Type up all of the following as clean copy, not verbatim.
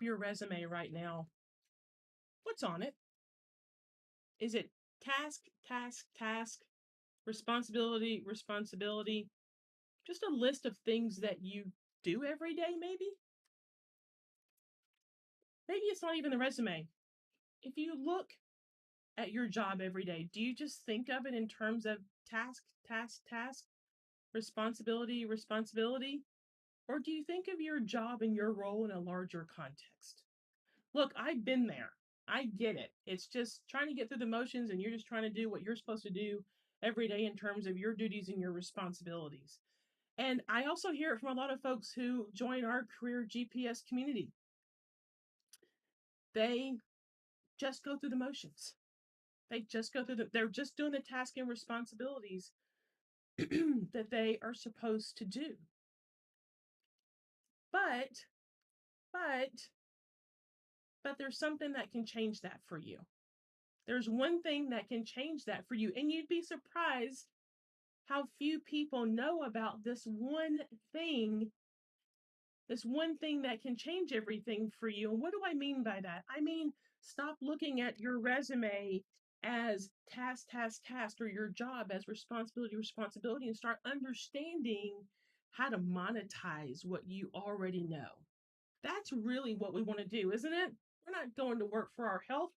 your resume right now, what's on it? Is it task, task, task, responsibility, responsibility? Just a list of things that you do every day, maybe? Maybe it's not even the resume. If you look at your job every day, do you just think of it in terms of task, task, task, responsibility, responsibility? Or do you think of your job and your role in a larger context? Look, I've been there. I get it. It's just trying to get through the motions and you're just trying to do what you're supposed to do every day in terms of your duties and your responsibilities. And I also hear it from a lot of folks who join our career GPS community. They just go through the motions. They just go through they're just doing the task and responsibilities that they are supposed to do. But, but, but there's something that can change that for you. There's one thing that can change that for you. And you'd be surprised how few people know about thing, this one thing that can change everything for you. And what do I mean by that? I mean, stop looking at your resume as task, task, task, or your job as responsibility, responsibility, and start understanding how to monetize what you already know. That's really what we want to do, isn't it? We're not going to work for our health.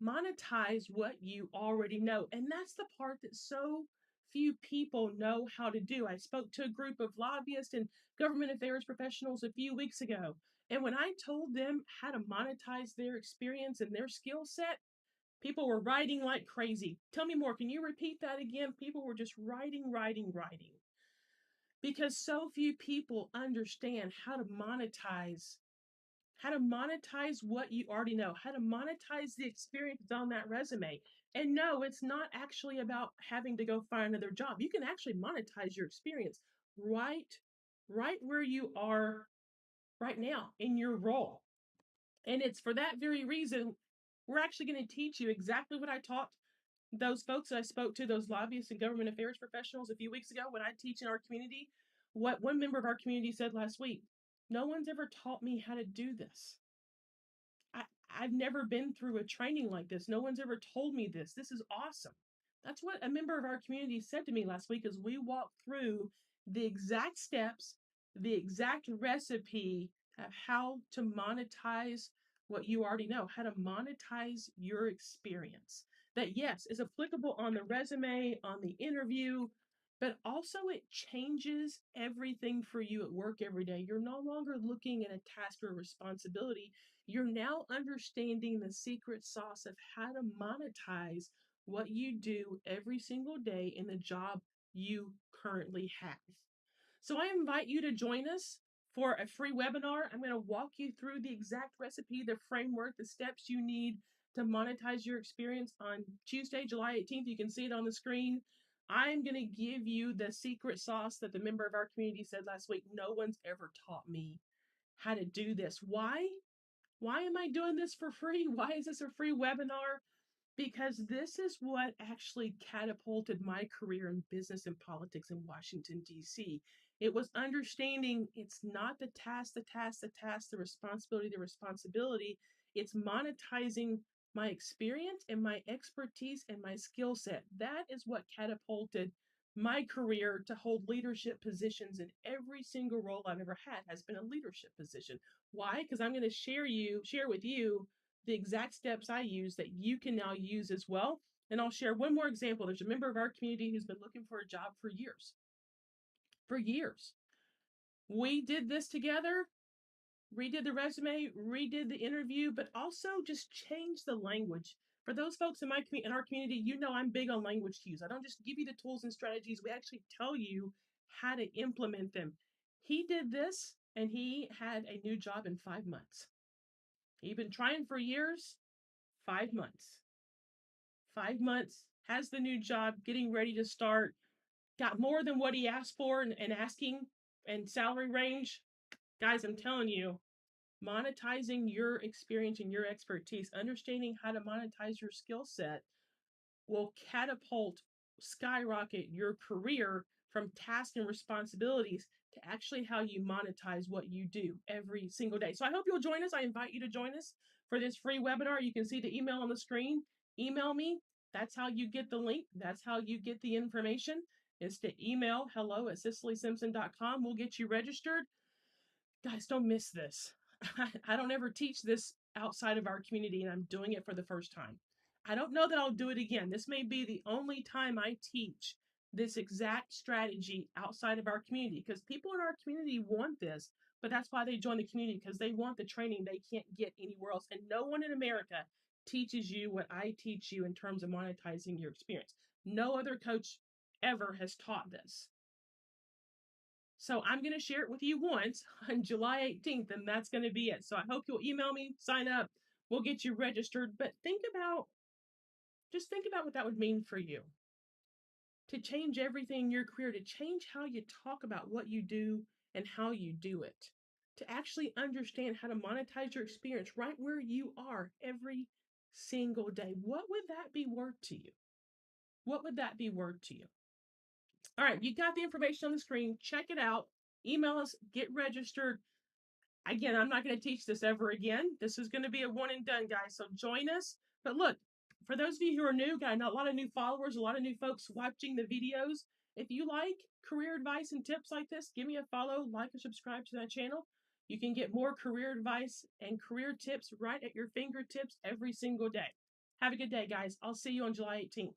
Monetize what you already know. And that's the part that so few people know how to do. I spoke to a group of lobbyists and government affairs professionals a few weeks ago. And when I told them how to monetize their experience and their skill set, people were writing like crazy. Tell me more. Can you repeat that again? People were just writing, writing, writing. Because so few people understand how to monetize what you already know, how to monetize the experience on that resume. And no, it's not actually about having to go find another job. You can actually monetize your experience right right where you are right now in your role. And it's for that very reason we're actually going to teach you exactly what I taught those folks that I spoke to, those lobbyists and government affairs professionals a few weeks ago when I teach in our community. What one member of our community said last week: no one's ever taught me how to do this. I, I've never been through a training like this. No one's ever told me this. This is awesome. That's what a member of our community said to me last week as we walked through the exact steps, the exact recipe of how to monetize what you already know, how to monetize your experience. That, yes, is applicable on the resume, on the interview, but also it changes everything for you at work every day. You're no longer looking at a task or responsibility. You're now understanding the secret sauce of how to monetize what you do every single day in the job you currently have. So I invite you to join us for a free webinar. I'm going to walk you through the exact recipe, the framework, the steps you need to monetize your experience on Tuesday, July 18th. You can see it on the screen. I'm going to give you the secret sauce that the member of our community said last week. No one's ever taught me how to do this. Why? Why am I doing this for free? Why is this a free webinar? Because this is what actually catapulted my career in business and politics in Washington, D.C. It was understanding it's not the task, the task, the task, the responsibility, the responsibility. It's monetizing my experience and my expertise and my skill set. That is what catapulted my career to hold leadership positions in every single role I've ever had has been a leadership position. Why? Because I'm going to share with you the exact steps I use that you can now use as well. And I'll share one more example. There's a member of our community who's been looking for a job for years. For years. We did this together, redid the resume, redid the interview, but also just changed the language. For those folks in our community, you know I'm big on language cues. I don't just give you the tools and strategies. We actually tell you how to implement them. He did this and he had a new job in 5 months. He'd been trying for years, 5 months. 5 months, has the new job, getting ready to start, got more than what he asked for and asking and salary range. Guys, I'm telling you, monetizing your experience and your expertise, understanding how to monetize your skill set will catapult, skyrocket your career from tasks and responsibilities to actually how you monetize what you do every single day. So I hope you'll join us. I invite you to join us for this free webinar. You can see the email on the screen. Email me. That's how you get the link. That's how you get the information, is to email hello@cicelysimpson.com. We'll get you registered. Guys, don't miss this. I don't ever teach this outside of our community, and I'm doing it for the first time. I don't know that I'll do it again. This may be the only time I teach this exact strategy outside of our community, because people in our community want this, but that's why they join the community, because they want the training they can't get anywhere else. And no one in America teaches you what I teach you in terms of monetizing your experience. No other coach ever has taught this. So I'm going to share it with you once on July 18th, and that's going to be it. So I hope you'll email me, sign up, we'll get you registered. But just think about what that would mean for you to change everything in your career, to change how you talk about what you do and how you do it, to actually understand how to monetize your experience right where you are every single day. What would that be worth to you? What would that be worth to you? All right, you got the information on the screen. Check it out. Email us, get registered. Again, I'm not going to teach this ever again. This is going to be a one and done, guys. So join us. But look, for those of you who are new, got a lot of new followers, a lot of new folks watching the videos. If you like career advice and tips like this, give me a follow, like, or subscribe to that channel. You can get more career advice and career tips right at your fingertips every single day. Have a good day, guys. I'll see you on July 18th.